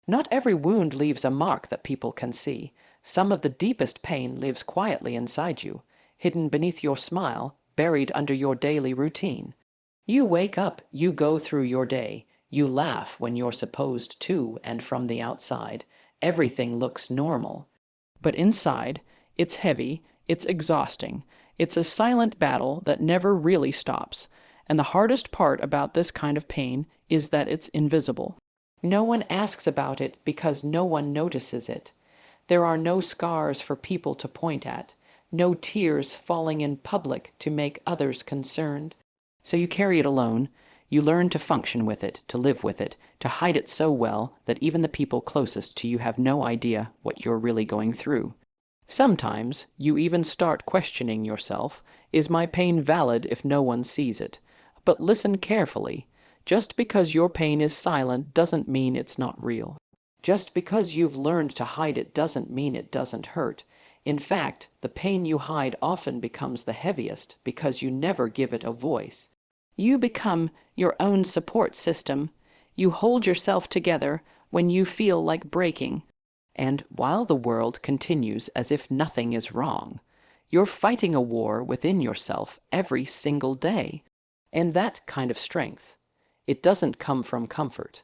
Not every wound leaves a mark that people can see. Some of the deepest pain lives quietly inside you, hidden beneath your smile, buried under your daily routine. You wake up, you go through your day, you laugh when you're supposed to, and from the outside, everything looks normal. But inside, it's heavy, it's exhausting, it's a silent battle that never really stops. And the hardest part about this kind of pain is that it's invisible. No one asks about it because no one notices it. There are no scars for people to point at, no tears falling in public to make others concerned. So you carry it alone. You learn to function with it, to live with it, to hide it so well that even the people closest to you have no idea what you're really going through. Sometimes you even start questioning yourself. Is my pain valid if no one sees it? But listen carefully. Just because your pain is silent doesn't mean it's not real. Just because you've learned to hide it doesn't mean it doesn't hurt. In fact, the pain you hide often becomes the heaviest because you never give it a voice. You become your own support system. You hold yourself together when you feel like breaking. And while the world continues as if nothing is wrong, you're fighting a war within yourself every single day. And that kind of strength, it doesn't come from comfort.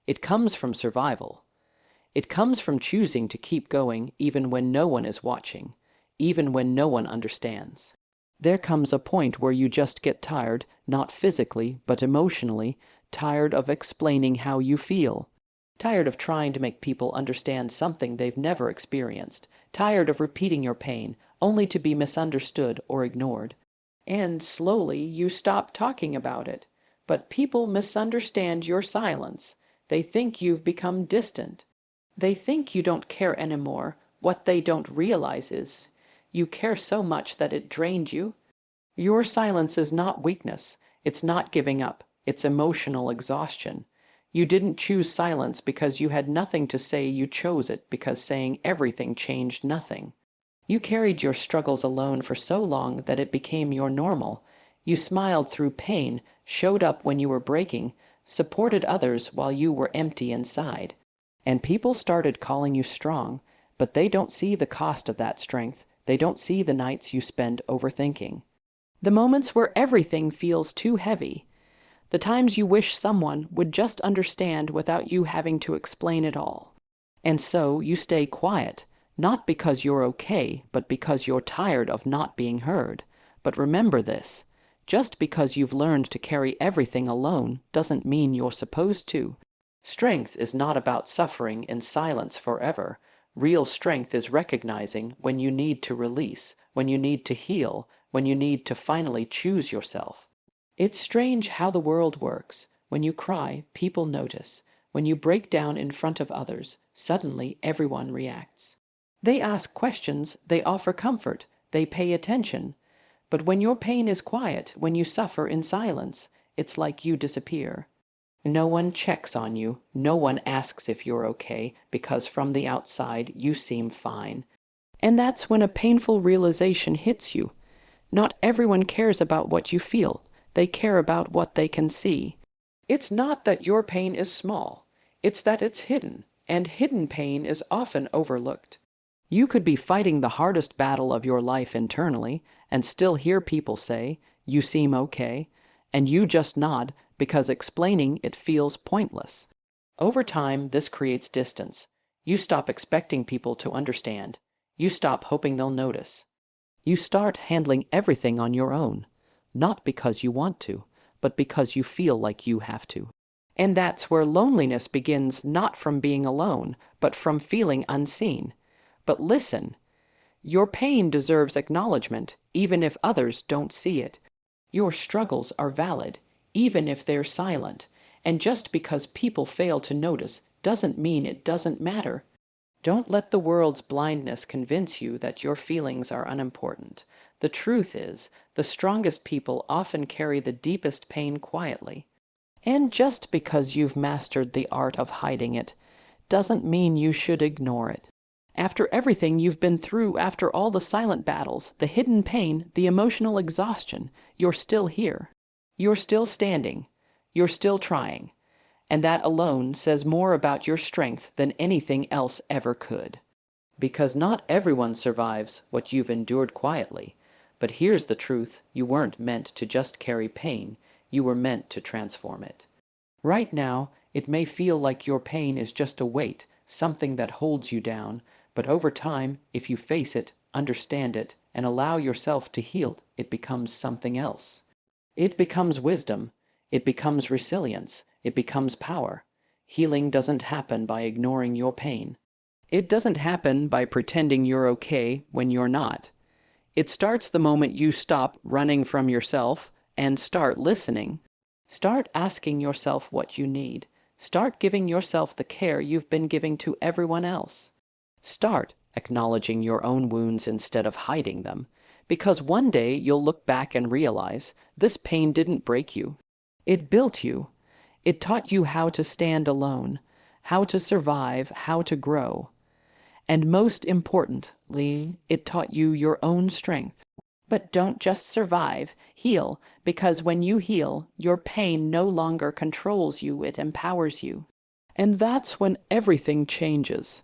It comes from survival. It comes from choosing to keep going even when no one is watching, even when no one understands. There comes a point where you just get tired, not physically, but emotionally, tired of explaining how you feel. Tired of trying to make people understand something they've never experienced. Tired of repeating your pain, only to be misunderstood or ignored. And slowly you stop talking about it. But people misunderstand your silence. They think you've become distant. They think you don't care anymore. What they don't realize is you care so much that it drained you. Your silence is not weakness. It's not giving up. It's emotional exhaustion. You didn't choose silence because you had nothing to say. You chose it because saying everything changed nothing. You carried your struggles alone for so long that it became your normal. You smiled through pain, showed up when you were breaking, supported others while you were empty inside. And people started calling you strong, but they don't see the cost of that strength. They don't see the nights you spend overthinking. The moments where everything feels too heavy. The times you wish someone would just understand without you having to explain it all. And so you stay quiet, not because you're okay, but because you're tired of not being heard. But remember this, just because you've learned to carry everything alone doesn't mean you're supposed to. Strength is not about suffering in silence forever. Real strength is recognizing when you need to release, when you need to heal, when you need to finally choose yourself. It's strange how the world works. When you cry, people notice. When you break down in front of others, suddenly everyone reacts. They ask questions, they offer comfort, they pay attention. But when your pain is quiet, when you suffer in silence, it's like you disappear. No one checks on you, no one asks if you're okay, because from the outside you seem fine. And that's when a painful realization hits you. Not everyone cares about what you feel. They care about what they can see. It's not that your pain is small. It's that it's hidden, and hidden pain is often overlooked. You could be fighting the hardest battle of your life internally and still hear people say, "You seem okay," and you just nod because explaining it feels pointless. Over time, this creates distance. You stop expecting people to understand. You stop hoping they'll notice. You start handling everything on your own, not because you want to, but because you feel like you have to. And that's where loneliness begins, not from being alone, but from feeling unseen. But listen, your pain deserves acknowledgement, even if others don't see it. Your struggles are valid, even if they're silent. And just because people fail to notice doesn't mean it doesn't matter. Don't let the world's blindness convince you that your feelings are unimportant. The truth is, the strongest people often carry the deepest pain quietly. And just because you've mastered the art of hiding it, doesn't mean you should ignore it. After everything you've been through, after all the silent battles, the hidden pain, the emotional exhaustion, you're still here. You're still standing. You're still trying. And that alone says more about your strength than anything else ever could. Because not everyone survives what you've endured quietly. But here's the truth: you weren't meant to just carry pain, you were meant to transform it. Right now, it may feel like your pain is just a weight, something that holds you down, but over time, if you face it, understand it, and allow yourself to heal, it becomes something else. It becomes wisdom, it becomes resilience, it becomes power. Healing doesn't happen by ignoring your pain. It doesn't happen by pretending you're okay when you're not. It starts the moment you stop running from yourself and start listening. Start asking yourself what you need. Start giving yourself the care you've been giving to everyone else. Start acknowledging your own wounds instead of hiding them. Because one day you'll look back and realize this pain didn't break you. It built you. It taught you how to stand alone, how to survive, how to grow. And most importantly, it taught you your own strength. But don't just survive, heal, because when you heal, your pain no longer controls you, it empowers you. And that's when everything changes.